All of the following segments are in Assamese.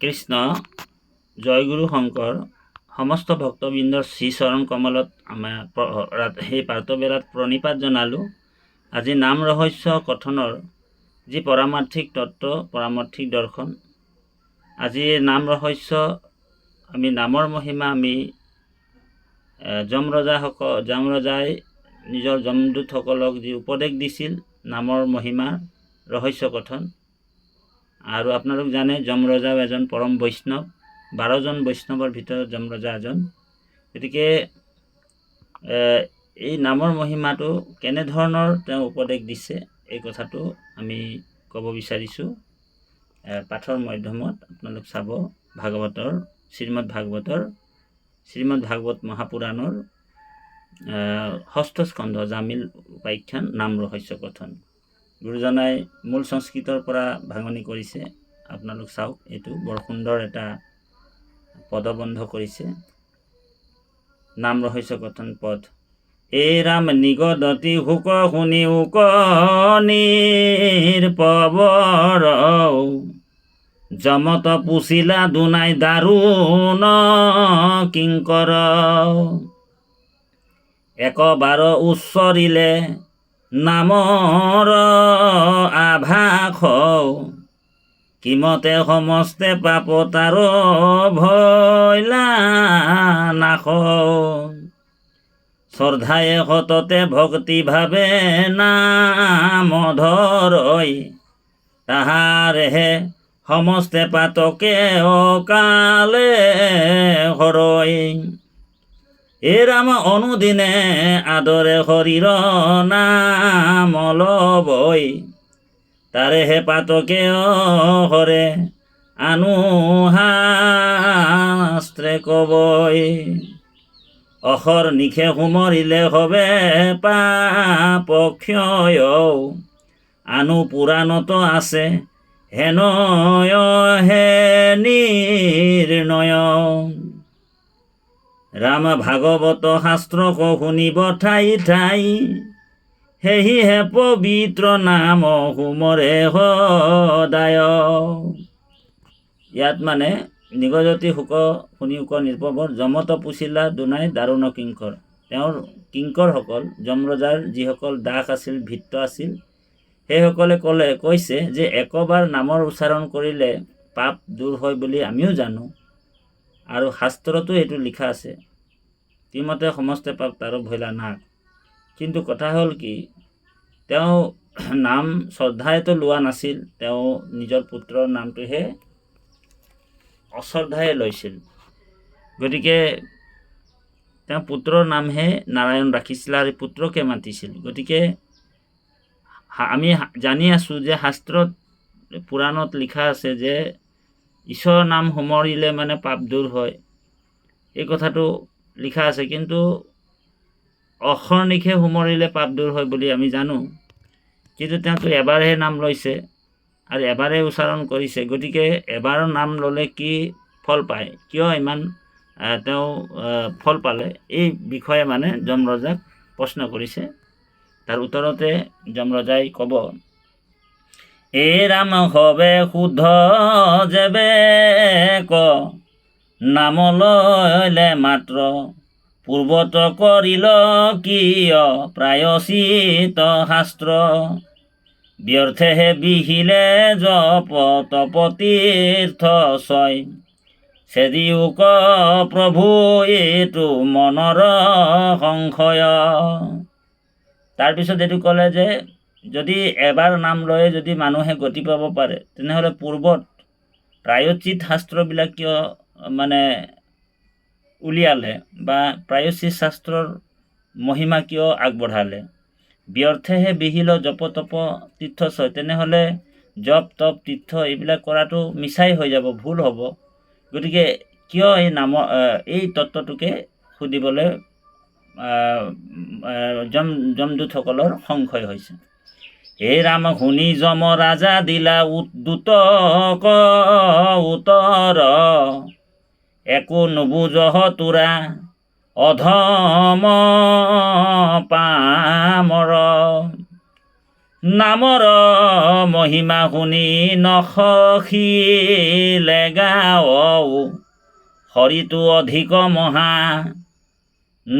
কৃষ্ণ জয়গুৰু শংকৰ সমস্ত ভক্তবৃন্দৰ শ্ৰীচৰণ কমলত আমাৰ সেই প্ৰাতঃবেলাত প্ৰণিপাত জনালোঁ। আজি নাম ৰহস্য কথনৰ যি পৰামাৰ্থিক তত্ত্ব, পৰামাৰ্থিক দৰ্শন, আজি নাম ৰহস্য আমি নামৰ মহিমা আমি যম ৰজাই নিজৰ যমদূতসকলক যি উপদেশ দিছিল নামৰ মহিমা ৰহস্য কথন। আৰু আপোনালোক জানে যমৰজাও এজন পৰম বৈষ্ণৱ, 12জন বৈষ্ণৱৰ ভিতৰত যমৰজা এজন। গতিকে এই নামৰ মহিমাটো কেনেধৰণৰ তেওঁ উপদেশ দিছে এই কথাটো আমি ক'ব বিচাৰিছোঁ পাঠৰ মাধ্যমত। আপোনালোক চাব শ্ৰীমদ ভাগৱত মহাপুৰাণৰ 6ষ্ঠ স্কন্ধ জামিল উপাখ্যান নাম ৰহস্য কথন। গুৰুজনাই মূল সংস্কৃতৰ পৰা ভাঙনি কৰিছে। আপোনালোক চাওক, এইটো বৰ সুন্দৰ এটা পদবন্ধ কৰিছে। নাম ৰহস্য কথন পদ। এই ৰাম নিগদতি হুক শুনি উক নিৰপবৰ, যমত পুছিলা দুনাই দাৰুণ কিংকৰ। একবাৰ উচ্চৰিলে নামৰ আভাস, কিমতে সমস্তে পাপ তাৰ ভৈলা নাশ। শ্ৰদ্ধায়ে সততে ভক্তি ভাবে নাম ধৰৈ, তাহাৰেহে সমস্তে পাতকে অকালে হৰৈ। হে ৰাম অনুদিনে আদৰে শৰীৰ নাম লবৈ, তাৰেহে পাতকে হৰে শাস্ত্ৰে কবৈ। অহৰ নিশে সুমৰিলে হবে পাপ ক্ষয়, পুৰাণত আছে হেন হে নিৰ্ণয়। ৰাম ভাগৱত শাস্ত্ৰ শুনিব ঠাই ঠাই, সেহিহে পবিত্ৰ নাম সুমৰে সদায়। ইয়াত মানে নিগজতি হুক শুনি উক নিৰপবৰ, যমত পুছিলা দুনাই দাৰুণ কিংকৰ। তেওঁৰ কিংকৰসকল, যমৰজাৰ যিসকল দাস আছিল, ভৃত্য আছিল, সেইসকলে কৈছে যে একবাৰ নামৰ উচ্চাৰণ কৰিলে পাপ দূৰ হয় বুলি আমিও জানো, আৰু শাস্ত্ৰতো এইটো লিখা আছে, কিমতে সমস্তে পাপ তাৰ ভৈলা নাশ। কিন্তু কথা হ'ল কি, তেওঁ নাম শ্ৰদ্ধাইতো লোৱা নাছিল, তেওঁ নিজৰ পুত্ৰৰ নামটোহে অশ্ৰদ্ধায়ে লৈছিল। গতিকে তেওঁ পুত্ৰৰ নামহে নাৰায়ণ ৰাখিছিল আৰু পুত্ৰকে মাতিছিল। গতিকে আমি জানি আছোঁ যে শাস্ত্ৰত, পুৰাণত লিখা আছে যে ঈশ্বৰৰ নাম সুমৰিলে মানে পাপ দূৰ হয়, এই কথাটো লিখা আছে। কিন্তু অহৰ্নিশে সুমৰিলে পাপ দূৰ হয় বুলি আমি জানো, কিন্তু তেওঁতো এবাৰহে নাম লৈছে আৰু এবাৰেই উচ্চাৰণ কৰিছে। গতিকে এবাৰ নাম ল'লে কি ফল পায়, কিয় ইমান তেওঁ ফল পালে, এই বিষয়ে মানে যমৰজাক প্ৰশ্ন কৰিছে। তাৰ উত্তৰতে যমৰজাই ক'ব, এই ৰাম হবে শুদ্ধ যেবে ক, নাম ললে মাত্ৰ, পূৰ্বত কৰিল কিয় প্ৰায়চিত শাস্ত্ৰ। ব্যৰ্থেহে বিহিলে জপ তপ তীৰ্থ ছয়, চেদিউক প্ৰভু এইটো মনৰ সংশয়। তাৰপিছত এইটো ক'লে যে যদি এবাৰ নাম লৈ যদি মানুহে গতি পাব পাৰে, তেনেহ'লে পূৰ্বত প্ৰায়চিত শাস্ত্ৰবিলাক কিয় মানে উলিয়ালে, বা প্ৰায়চিত শাস্ত্ৰৰ মহিমা কিয় আগবঢ়ালে। ব্যৰ্থেহে বিহিল জপ তপ তীৰ্থ ছয়, তেনেহ'লে জপ তপ তীৰ্থ এইবিলাক কৰাটো মিছাই হৈ যাব, ভুল হ'ব। গতিকে কিয় এই তত্ত্বটোকে সুধিবলৈ যমদূতসকলৰ সংশয় হৈছে। হে ৰাম শুনি যম ৰাজা দিলা দূতক উত্তৰ, একো নুবুজহ তোৰা অধম পামৰ। নামৰ মহিমা শুনি নখখিলে গাও, হৰিটো অধিক মহা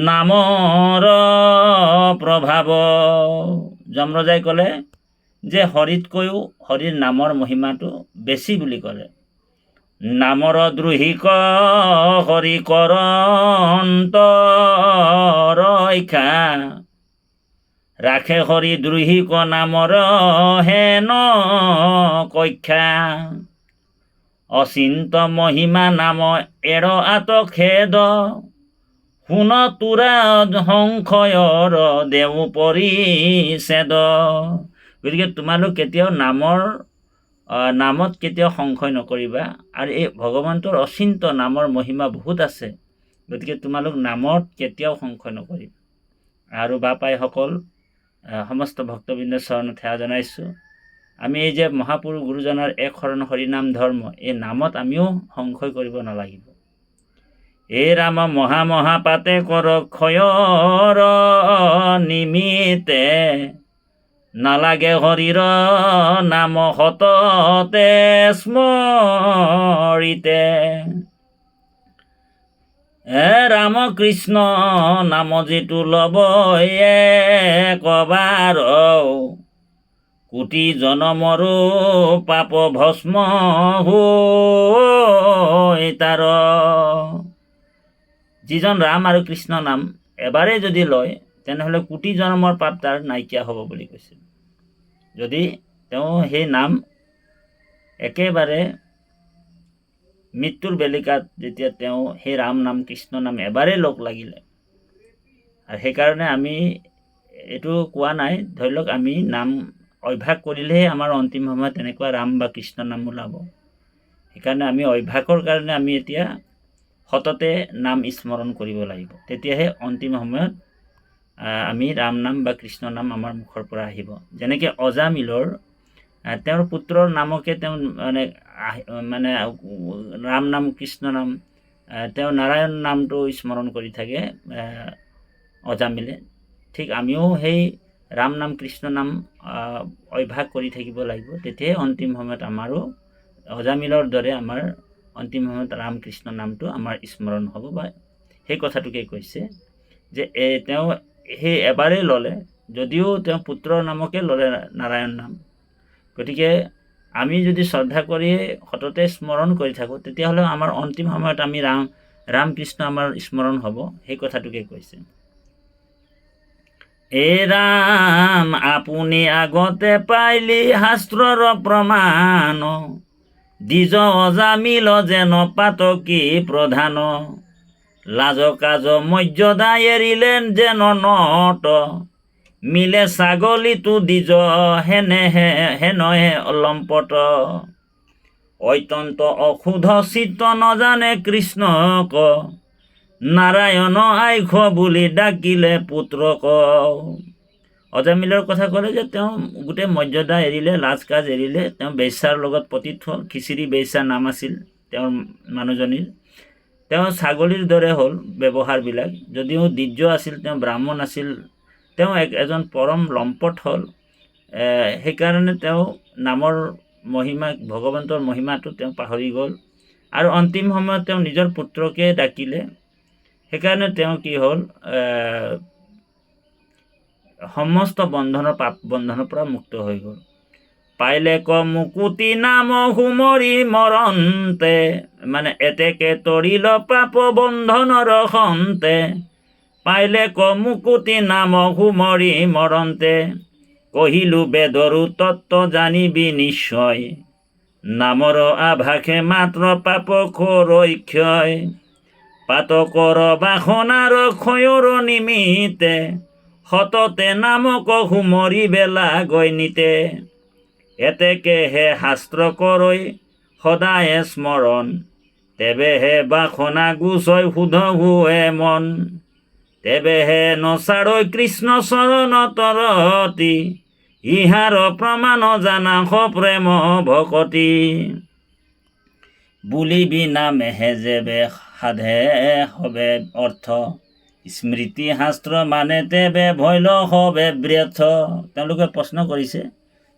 নামৰ প্ৰভাৱ। যমৰাজাই ক'লে যে হৰিতকৈও হৰিৰ নামৰ মহিমাটো বেছি বুলি ক'লে। নামৰ দ্ৰোহীক হৰি ৰক্ষা, ৰাখে হৰি দ্ৰোহীক নামৰ হেন কক্ষা। অচিন্ত মহিমা নাম এৰ আতখেদ, শুন তোৰা সংশয়ৰ দেও পৰিছেদ। গতিকে তোমালোক কেতিয়াও নামত কেতিয়াও সংশয় নকৰিবা। আৰু এই ভগৱন্তৰ অচিন্ত নামৰ মহিমা বহুত আছে, গতিকে তোমালোক নামত কেতিয়াও সংশয় নকৰিবা। আৰু বাপাইসকল, সমস্ত ভক্তবৃন্দৰ চৰণত সেৱা জনাইছোঁ। আমি এই যে মহাপুৰুষ গুৰুজনাৰ এক শৰণ হৰিনাম ধৰ্ম, এই নামত আমিও সংশয় কৰিব নালাগিব। এই ৰাম মহা পাতে কৰ ক্ষয়ৰ নিমিতে, নালাগে হৰিৰ নাম সততে স্মৰিতে। ৰাম কৃষ্ণ নাম যিটো ল'ব একবাৰ, কোটি জনমৰো পাপ ভস্ম হৈ তাৰ। যিজন ৰাম আৰু কৃষ্ণ নাম এবাৰেই যদি লয়, তেনেহ'লে কোটি জন্মৰ পাপ তাৰ নাইকিয়া হ'ব বুলি কৈছিল। যদি তেওঁ সেই নাম একেবাৰে মৃত্যুৰ বেলিকাত যেতিয়া তেওঁ সেই ৰাম নাম কৃষ্ণ নাম এবাৰেই লগ লাগিলে, আৰু সেইকাৰণে আমি এইটো কোৱা নাই, ধৰি লওক আমি নাম অভ্যাস কৰিলেহে আমাৰ অন্তিম সময়ত তেনেকুৱা ৰাম বা কৃষ্ণ নাম ওলাব। সেইকাৰণে আমি অভ্যাসৰ কাৰণে আমি এতিয়া সততে নাম স্মৰণ কৰিব লাগিব, তেতিয়াহে অন্তিম সময়ত আমি ৰাম নাম বা কৃষ্ণ নাম আমাৰ মুখৰ পৰা আহিব। যেনেকৈ অজামিলৰ তেওঁৰ পুত্ৰৰ নামকে তেওঁ মানে ৰাম নাম কৃষ্ণ নাম, তেওঁ নাৰায়ণ নামটো স্মৰণ কৰি থাকে অজামিলে। ঠিক আমিও সেই ৰাম নাম কৃষ্ণ নাম অভ্যাস কৰি থাকিব লাগিব, তেতিয়াহে অন্তিম সময়ত আমাৰো অজামিলৰ দৰে আমাৰ অন্তিম সময়ত ৰাম কৃষ্ণ নামটো আমাৰ স্মৰণ হ'ব। বা সেই কথাটোকে কৈছে যে তেওঁ সেই এবাৰেই ল'লে, যদিও তেওঁ পুত্ৰৰ নামকে ল'লে নাৰায়ণ নাম। গতিকে আমি যদি শ্ৰদ্ধা কৰি সততে স্মৰণ কৰি থাকোঁ, তেতিয়াহ'লে আমাৰ অন্তিম সময়ত আমি ৰাম কৃষ্ণ আমাৰ স্মৰণ হ'ব, সেই কথাটোকে কৈছে। এই ৰাম আপুনি আগতে পাইলি শাস্ত্ৰৰ প্ৰমাণ, দ্বিজ অজামিল যেন পাতকী প্ৰধান, লাজ কাজ মৰ্যাদা এৰিলেন যেন নট, মিলে ছাগলীটো দ্বিজ হেনহে অলম্পট, অত্যন্ত অশুদ্ধ চিত্ত নজানে কৃষ্ণক, নাৰায়ণ আইখ বুলি ডাকিলে পুত্ৰক। অজামিলৰ কথা ক'লে যে তেওঁ গোটেই মৰ্যাদা এৰিলে, লাজ কাজ এৰিলে, তেওঁ বেশ্যাৰ লগত পতিত হ'ল। খিচিৰি বেশ্যা নাম আছিল তেওঁৰ মানুহজনীৰ। তেওঁ ছাগলীৰ দৰে হ'ল ব্যৱহাৰবিলাক, যদিও দ্বিজ আছিল, তেওঁ ব্ৰাহ্মণ আছিল, তেওঁ এজন পৰম লম্পট হ'ল। সেইকাৰণে তেওঁ নামৰ মহিমা, ভগৱন্তৰ মহিমাটো তেওঁ পাহৰি গ'ল, আৰু অন্তিম সময়ত তেওঁ নিজৰ পুত্ৰকে ডাকিলে। সেইকাৰণে তেওঁ কি হ'ল, সমস্ত পাপ বন্ধনৰ পৰা মুক্ত হৈ গ'ল। পাইলে ক মুকুতি নাম সুমৰি মৰন্তে, মানে এতেকে তৰিল পাপ বন্ধনৰ সন্তে, পাইলে ক মুকুতি নাম সুমৰি মৰন্তে, কহিলো বেদৰো তত্ত্ব জানিবি নিশ্চয়, নামৰ আভাসে মাত্ৰ পাপ ক্ষয়, পাতকৰ বাসনাৰ ক্ষয়ৰ নিমিতে, সততে নামক সুমৰি বেলা গৈনিতে, এতেকেহে শাস্ত্ৰ কৰৈ সদায় স্মৰণ, তেবেহে বাসনা গুচয় শুদ্ধ হুৱে মন, তেবেহে নচাৰৈ কৃষ্ণ চৰণত ৰতি, ইহাৰ প্ৰমাণ জানা সপ্ৰেম ভকতি, বুলিবি নামেহে যেবে সাধে হবে অৰ্থ, স্মৃতি শাস্ত্ৰ মানে তেবে ভৈল হবে ব্যৰ্থ। তেওঁলোকে প্ৰশ্ন কৰিছে,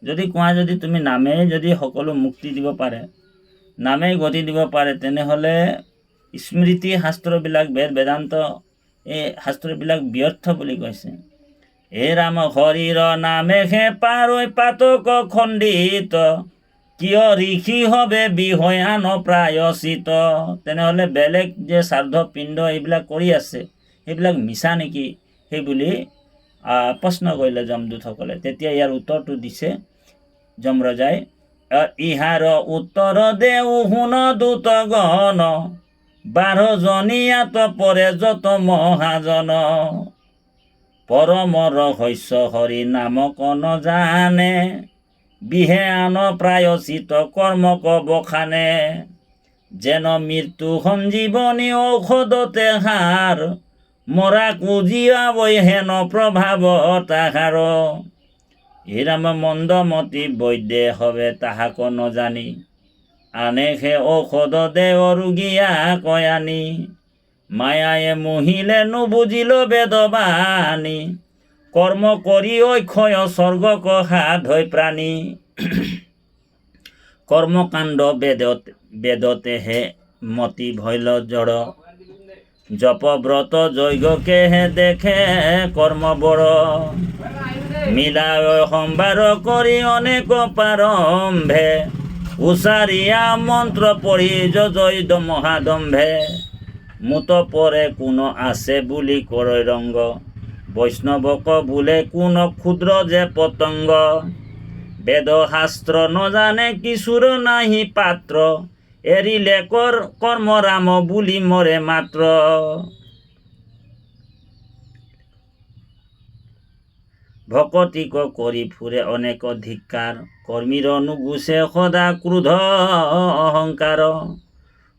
যদি কোৱা যদি তুমি নামেই যদি সকলো মুক্তি দিব পাৰে, নামেই গতি দিব পাৰে, তেনেহ'লে স্মৃতি শাস্ত্ৰবিলাক বেদান্ত এই শাস্ত্ৰবিলাক ব্যৰ্থ বুলি কৈছে। হে ৰাম হৰিৰ নামেহে পাৰৈ পাতক খণ্ডিত, কিয় ঋষি হবে বিষয় আন প্ৰায়চিত। তেনেহ'লে বেলেগ যে শ্ৰাদ্ধ পিণ্ড এইবিলাক কৰি আছে সেইবিলাক মিছা নেকি, সেই বুলি প্ৰশ্ন কৰিলে যমদূতসকলে। তেতিয়া ইয়াৰ উত্তৰটো দিছে যমৰজাই, ইহাৰ উত্তৰ দেও শুন দূতগণ, 12 জনীয়াত পৰে যত মহাজন, পৰম ৰহস্য হৰি নামক নজানে, বিহে আন প্ৰায়চিত কৰ্মক বখানে, যেন মৃত্যু সঞ্জীৱনী ঔষধতে হাৰ, মৰা কুজিয়াবৈ হেন প্ৰভাৱ তাহাৰ, হিৰাম মন্দমতী বৈদ্যে হবে তাহাক নজানি, আনেহে ঔষধ দেৱ ৰোগীয়া কয়ানি, মায়ায়ে মোহিলে নুবুজিল বেদবাণী, কৰ্ম কৰি অক্ষয় স্বৰ্গক সাধৈ প্ৰাণী, কৰ্মকাণ্ড বেদতেহে মতি ভৈল জড়, জপব্ৰত যজ্ঞকেহে দেখে কৰ্ম বড়, মিলায় সম্ভাৰ কৰি অনেক প্ৰাৰম্ভে, উচাৰিয়া মন্ত্ৰ পঢ়ি জয় মহাদম্ভে, মুত পৰে কোন আছে বুলি কৰৈ ৰংগ, বৈষ্ণৱক বোলে কোন ক্ষুদ্ৰ যে পতংগ, বেদ শাস্ত্ৰ নজানে কিছুৰ নাহি পাত্ৰ, এৰিলে কৰ্ম ৰাম বুলি মৰে মাত্ৰ। ভকতিক কৰি ফুৰে অনেক ধিক্কাৰ, কৰ্মীৰ নুগুচে সদা ক্ৰোধ অহংকাৰ,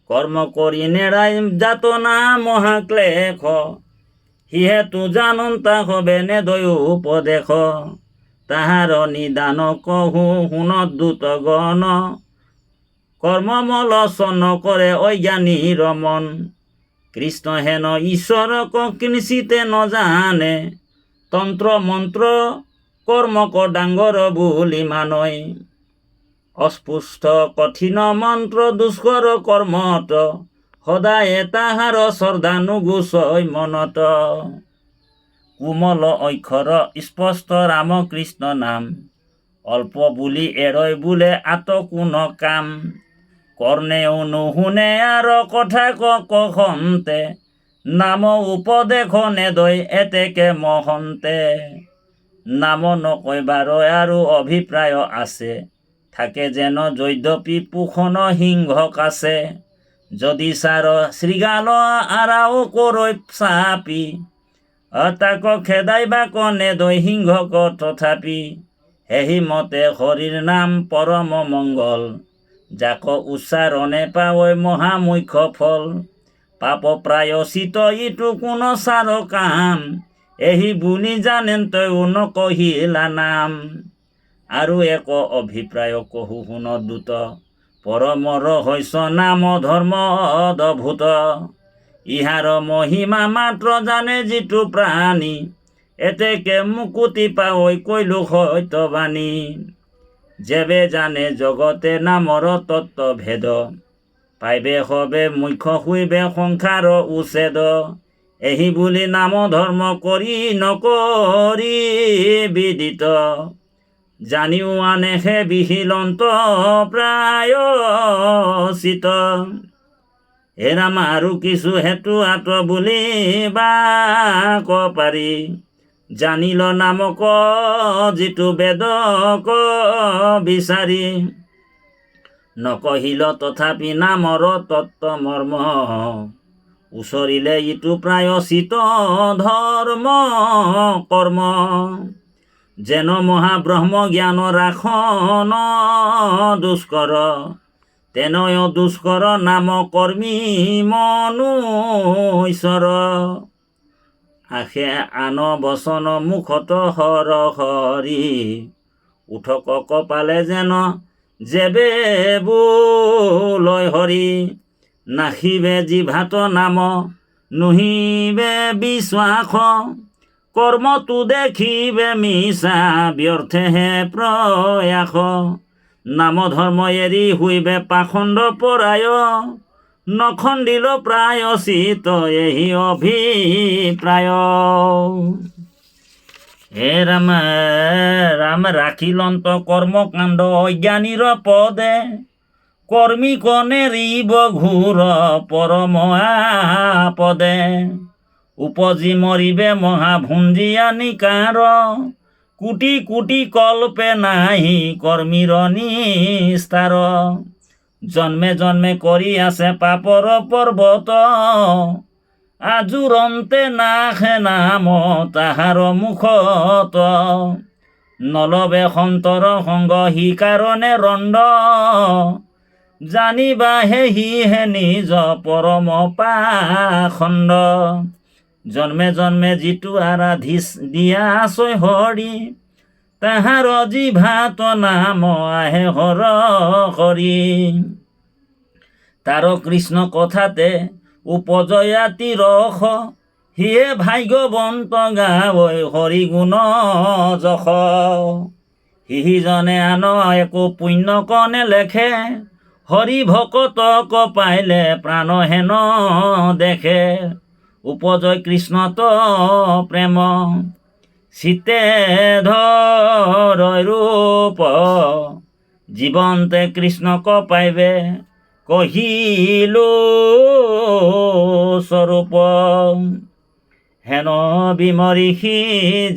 কৰ্ম কৰি নেৰাই যাতনা মহাক্লেশ, সিহেতু জানন্তা হবে নেদয় উপদেশ, তাহাৰ নিদান কহু শুনত দূতগণ, কৰ্মমলোচন কৰে অজ্ঞানীৰ মন, কৃষ্ণ হেন ঈশ্বৰক কিঞ্চিতে নজানে, তন্ত্ৰ মন্ত্ৰ কৰ্মক ডাঙৰ বুলি মানয়, অস্পৃষ্ট কঠিন মন্ত্ৰ দুষ্কৰ কৰ্মত, সদায়ে তাহাৰ শ্ৰদ্ধা নুগুচয় মনত, কোমল অক্ষৰ স্পষ্ট ৰাম কৃষ্ণ নাম, অল্প বুলি এৰয় বোলে আত কোন কাম, কৰ্ণেও নুশুনে আৰ কথা কখন্তে, নাম উপদেশ নেদয় এতেকে মহন্তে, নাম নকয়বাৰ আৰু অভিপ্ৰায় আছে, থাকে যেন যদ্যপি পোষণ সিংহক আছে, যদি চাৰ শৃগাল আৰাও কৰৈ চাপি, তাক খেদাইবাক নেদয় সিংহক তথাপি, সেহি মতে হৰিৰ নাম পৰম মংগল, যাক উচ্চাৰণে পাৱৈ মহামুখ্য ফল, পাপ প্ৰায়চিত ইটো কোন চাৰ কাম, এহি বুলি জানেন তয়ো নকহিলা নাম, আৰু এক অভিপ্ৰায় কহু শুন দূত, পৰম ৰহস্য নাম ধৰ্ম অদ্ভুত, ইহাৰ মহিমা মাত্ৰ জানে যিটো প্ৰাণী, এতেকে মুকুতি পাৱৈ কৈলো সত্যবাণী, যেবে জানে জগতে নামৰ তত্ত্ব ভেদ, পাইবে হবে মুখ্য শুইবে সংসাৰ উচ্ছেদ, এহি বুলি নাম ধৰ্ম কৰি নকৰি বিদিত, জানিও আনেহে বিহিলন্ত প্ৰায়চিত। হে ৰাম আৰু কিছু হেতু আত বুলিবাক পাৰি, জানিল নামক যিটো বেদক বিচাৰি, নকহিল তথাপি নামৰ তত্ত্ব মৰ্ম, উচৰিলে ইটো প্ৰায়চিত ধৰ্ম কৰ্ম, যেন মহাব্ৰহ্ম জ্ঞান ৰাখন দুষ্কৰ, তেনয় দুষ্কৰ নাম কৰ্মী মনুষ্যৰ, আশে আন বচন মুখত হৰ হৰি, উঠক কপালে যেন যেবে বোলয় হৰি, নাখিবে জিভাত নাম নুহিবে বিশ্বাস কৰ্মটো দেখিবে মিছা ব্যৰ্থেহে প্ৰয়াস নাম ধৰ্ম এৰি শুইবে পাখণ্ড পৰায় নখণ্ডিল প্ৰায় চিত এহি অভিপ্ৰায় হে ৰাম ৰাম ৰাখিলন্ত কৰ্মকাণ্ড অজ্ঞানীৰ পদে কৰ্মী কণে ৰিব ঘূৰ পৰম আপদে উপজি মৰিবে মহাভুঞ্জীয়া নিকাৰ কোটি কোটি কল্পে নাহি কৰ্মীৰ নিস্তাৰ জন্মে জন্মে কৰি আছে পাপৰ পৰ্বত আজুৰন্তে নাখে নাম তাহাৰ মুখত নলবে সন্তৰ সংগ সি কাৰণে ৰণ্ড জানিবাহে সিহে নিজ পৰম পাখণ্ড জন্মে জন্মে যিটো আৰাধি দিয়া আছয় হৰি তাহাৰ জিভাত নাম আহে হৰ হৰি তাৰ কৃষ্ণ কথাতে উপজয়াতি ৰস সিয়ে ভাগ্যৱন্ত গাৱৈ হৰি গুণ যশ সিজনে আন একো পুণ্য কণে লেখে হৰি ভকতক পাইলে প্ৰাণ হেন দেখে উপজয় কৃষ্ণত প্ৰেম চিতে ধৰ ৰূপ জীৱন্তে কৃষ্ণক পাইবে কহিলো স্বৰূপ হেন বিমৰিষি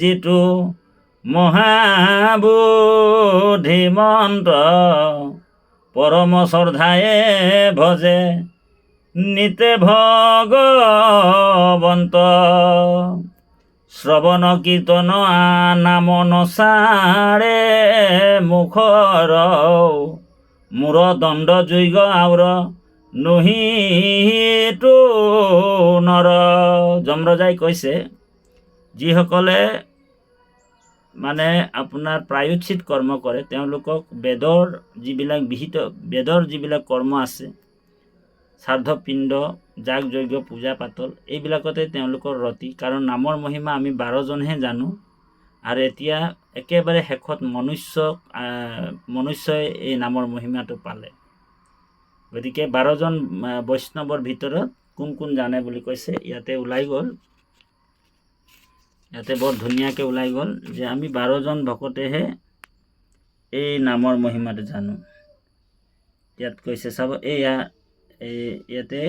যিটো মহাবুদ্ধিমন্ত পৰম শ্ৰদ্ধায়ে ভজে নিতে ভগৱন্ত শ্ৰৱণ কীৰ্তন নাম নচাৰে মুখৰ মূৰ দণ্ড যোগ্য আউৰ নহিতো নৰ যমৰাজাই কৈছে যিসকলে মানে আপোনাৰ প্ৰায়োচ্ছিত কৰ্ম কৰে তেওঁলোকক বেদৰ যিবিলাক কৰ্ম আছে শ্ৰাদ্ধ পিণ্ড যাগ যজ্ঞ পূজা পাতল এইবিলাকতে তেওঁলোকৰ ৰতি কাৰণ নামৰ মহিমা আমি 12জনহে জানো আৰু এতিয়া একেবাৰে শেষত মনুষ্যই এই নামৰ মহিমাটো পালে গতিকে 12জন বৈষ্ণৱৰ ভিতৰত কোন কোন জানে বুলি কৈছে ইয়াতে ওলাই গ'ল ইয়াতে বৰ ধুনীয়াকৈ ওলাই গ'ল যে আমি 12জন ভকতেহে এই নামৰ মহিমাটো জানো ইয়াত কৈছে চাব ইয়াতে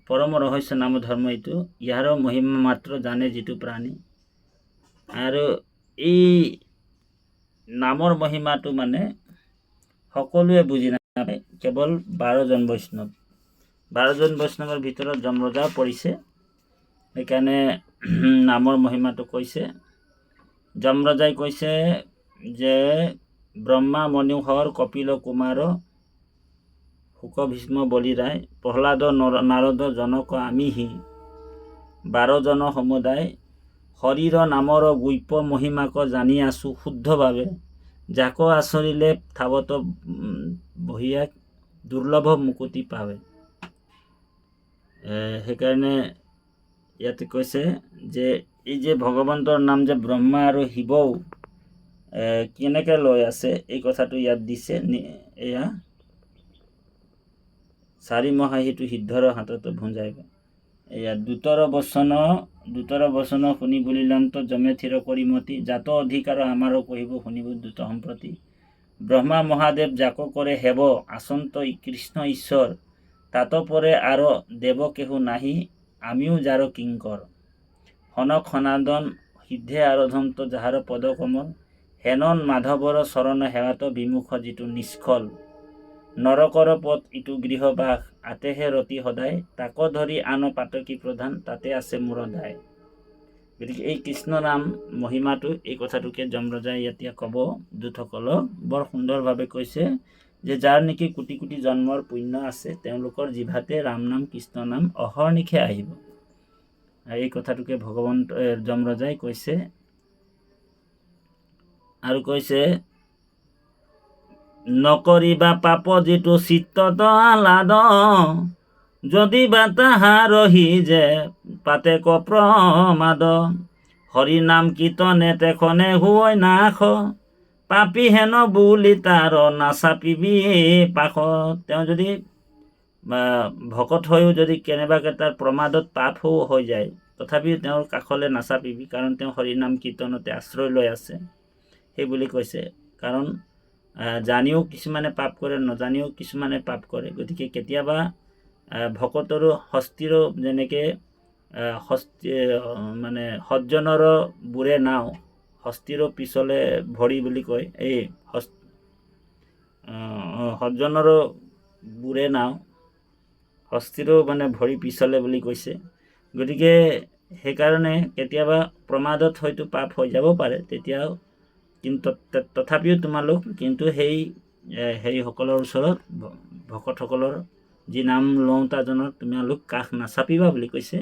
পৰম ৰহস্য নাম ধৰ্ম এইটো ইয়াৰ মহিমা মাত্ৰ জানে যিটো প্ৰাণী আৰু এই নামৰ মহিমাটো মানে সকলোৱে বুজি নাপায় কেৱল 12জন বৈষ্ণৱৰ ভিতৰত যমৰাজাও পৰিছে সেইকাৰণে নামৰ মহিমাটো কৈছে যমৰাজাই কৈছে যে ব্ৰহ্মা মনোহৰ কপিল কুমাৰ শুক ভীষ্ম বলি ৰায় প্ৰহ্লাদ নাৰদ জনক আমিহি 12জন সমুদায় হৰিৰ নামৰ গুপ্য মহিমাক জানি আছো শুদ্ধভাৱে যাক আচৰিলে থাৱত বহিয়াক দুৰ্লভ মুকুতি পাৱে সেইকাৰণে ইয়াতে কৈছে যে এই যে ভগৱন্তৰ নাম যে ব্ৰহ্মা আৰু শিৱও কেনেকৈ লৈ আছে এই কথাটো ইয়াত দিছে এয়া 4 মহাহিতু সিদ্ধৰ হাতত ভুঞ্জাইব এয়া দুতৰ বচন শুনি বুলিলান্ত জমে থিৰ কৰি মতি জাত অধিকাৰ আমাৰো কহিব শুনিব দ্ৰুত সম্প্ৰতি ব্ৰহ্মা মহাদেৱ যাক কৰে হেব আচন্ত কৃষ্ণ ঈশ্বৰ তাত পৰে আৰু দেৱ কেহু নাহি আমিও যাৰ কিংকৰ হনক সনাদন সিদ্ধে আৰাধন্ত যাহাৰ পদ কমল হেনন মাধৱৰ চৰণ সেৱাত বিমুখ যিটো নিষ্ফল নৰকৰ পথ ইটো গৃহবাস আতেহে ৰতি সদায় তাক ধৰি আন পাতকী প্ৰধান তাতে আছে মোৰ দায় গতিকে এই কৃষ্ণ নাম মহিমাটো এই কথাটোকে যমৰাজাই এতিয়া ক'ব দূতসকলক বৰ সুন্দৰভাৱে কৈছে যে যাৰ নেকি কোটি কোটি জন্মৰ পুণ্য আছে তেওঁলোকৰ জিভাতে ৰাম নাম কৃষ্ণ নাম অহৰ্নিশে আহিব এই কথাটোকে যমৰাজাই কৈছে আৰু কৈছে নকৰিবা পাপ যিটো চিত্তত আহ্লাদ যদি বা তাহাৰহি যে পাতে প্ৰমাদ হৰি নাম কীৰ্তনে তেখনে হুৱই নাশ পাপী হেন বুলি তাৰ নাচাপিবি পাশ। তেওঁ যদি ভকত হৈও যদি কেনেবাকৈ তাৰ প্ৰমাদত পাপো হৈ যায় তথাপিও তেওঁৰ কাষলৈ নাচাপিবি, কাৰণ তেওঁ হৰিনাম কীৰ্তনতে আশ্ৰয় লৈ আছে সেই বুলি কৈছে। কাৰণ জানিও কিছুমানে পাপ কৰে, নজানিও কিছুমানে পাপ কৰে। গতিকে কেতিয়াবা ভকতৰো হস্তিৰো যেনেকৈ মানে সজ্জনৰ বুৰে নাও হস্তিৰো পিছলে ভৰি বুলি কয়, এই সজ্জনৰ বুৰে নাও হস্তিৰো মানে ভৰি পিছলে বুলি কৈছে। গতিকে সেইকাৰণে কেতিয়াবা প্ৰমাদত হয়তো পাপ হৈ যাব পাৰে, তেতিয়াও কিন্তু তথাপিও তোমালোক কিন্তু সেইসকলৰ ওচৰত ভকতসকলৰ যি নাম লওঁতাজনৰ তোমালোক কাষ নাচাপিবা বুলি কৈছে।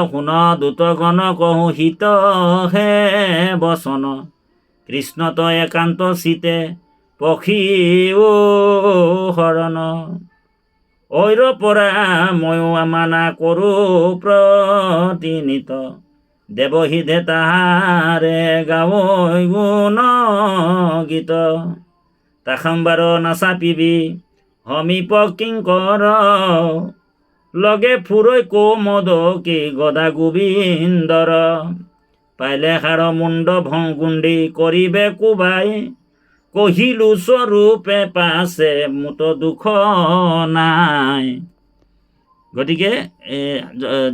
শুন দূতগণ কহোঁ হিত হে বচন কৃষ্ণ তই একান্ত চিতে পখী শৰণ ঐৰ পৰা ময়ো আমানা কৰোঁ প্ৰতিনিত দেৱহিদে তাহাৰে গাৱৈ গুণ গীত তাসাম্বাৰ নাচাপিবি সমীপ কিংকৰ লগে ফুৰৈ কৌমদ কি গদা গোবিন্দৰ পাইলে সাৰ মুণ্ড ভংগুণ্ডি কৰিবে কোবাই কহিলো স্বৰূপে পাছে মুত দুখ নাই। গতিকে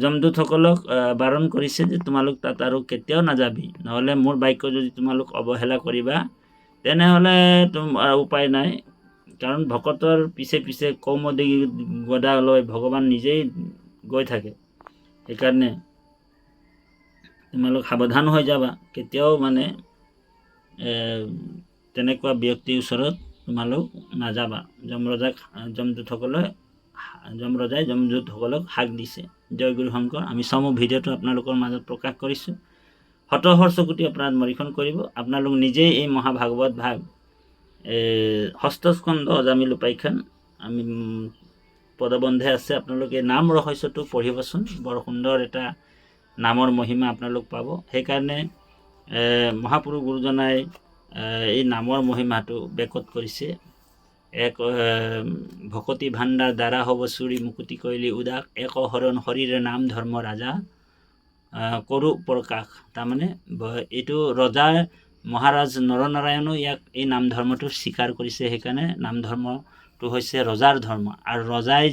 যমদূতসকলক বাৰণ কৰিছে যে তোমালোক তাত আৰু কেতিয়াও নাযাবি, নহ'লে মোৰ বাক্য যদি তোমালোক অৱহেলা কৰিবা তেনেহ'লে উপায় নাই। কাৰণ ভকতৰ পিছে পিছে কৌমদী গদা লৈ ভগৱান নিজেই গৈ থাকে। সেইকাৰণে তোমালোক সাৱধান হৈ যাবা, কেতিয়াও মানে তেনেকুৱা ব্যক্তিৰ ওচৰত তোমালোক নাযাবা। যমৰজাই যমদূতসকলক হাক দিছে। জয় গুৰু শংকৰ। আমি চমু ভিডিঅ'টো আপোনালোকৰ মাজত প্ৰকাশ কৰিছোঁ। হতহৰ চকুটি অপৰাধ মৰিখন কৰিব। আপোনালোক নিজেই এই মহাভাগৱত ভাগ ষষ্ঠ স্কন্ধ অজামিল উপাখ্যান আমি পদবন্ধে আছে, আপোনালোকে নাম ৰহস্যটো পঢ়িবচোন। বৰ সুন্দৰ এটা নামৰ মহিমা আপোনালোক পাব। সেইকাৰণে মহাপুৰুষ গুৰুজনাই এই নামৰ মহিমাটো বেকত কৰিছে। এক ভকতি ভাণ্ডাৰ দ্বাৰা হ'ব চুৰি মুকুতি কৈলি উদাস এক হৰণ হৰিৰে নাম ধৰ্ম ৰাজা কৰো প্ৰকাশ। তাৰমানে এইটো ৰজাৰ মহাৰাজ নৰনাৰায়ণো এই নাম ধৰ্মটো স্বীকাৰ কৰিছে। সেইকাৰণে নাম ধৰ্মটো হৈছে ৰজাৰ ধৰ্ম। আৰু ৰজাই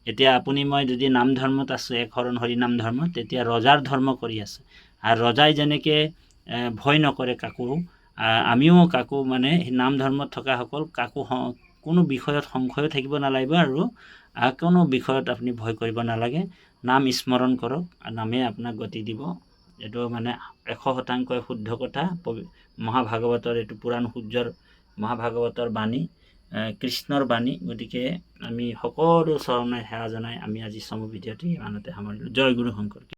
এতিয়া আপুনি মই যদি নাম ধৰ্মত আছোঁ, এক হৰণ হৰি নাম ধৰ্ম, তেতিয়া ৰজাৰ ধৰ্ম কৰি আছে। আৰু ৰজাই যেনেকৈ ভয় নকৰে কাকো, আমিও কাকো মানে নাম ধৰ্মত থকাসকল কাকো কোনো বিষয়ত সংশয়ো থাকিব নালাগিব আৰু কোনো বিষয়ত আপুনি ভয় কৰিব নালাগে। নাম স্মৰণ কৰক, নামে আপোনাক গতি দিব। এইটো মানে 100% শুদ্ধ কথা। মহাভাগৱতৰ এইটো পুৰাণ সূৰ্যৰ মহাভাগৱতৰ বাণী, কৃষ্ণৰ বাণী। গতিকে আমি সকলো চৰণে সেৱা জনাই আমি আজি চমু ভিডিঅ'টি ইমানতে সামৰিলোঁ। জয় গুৰু শংকৰ।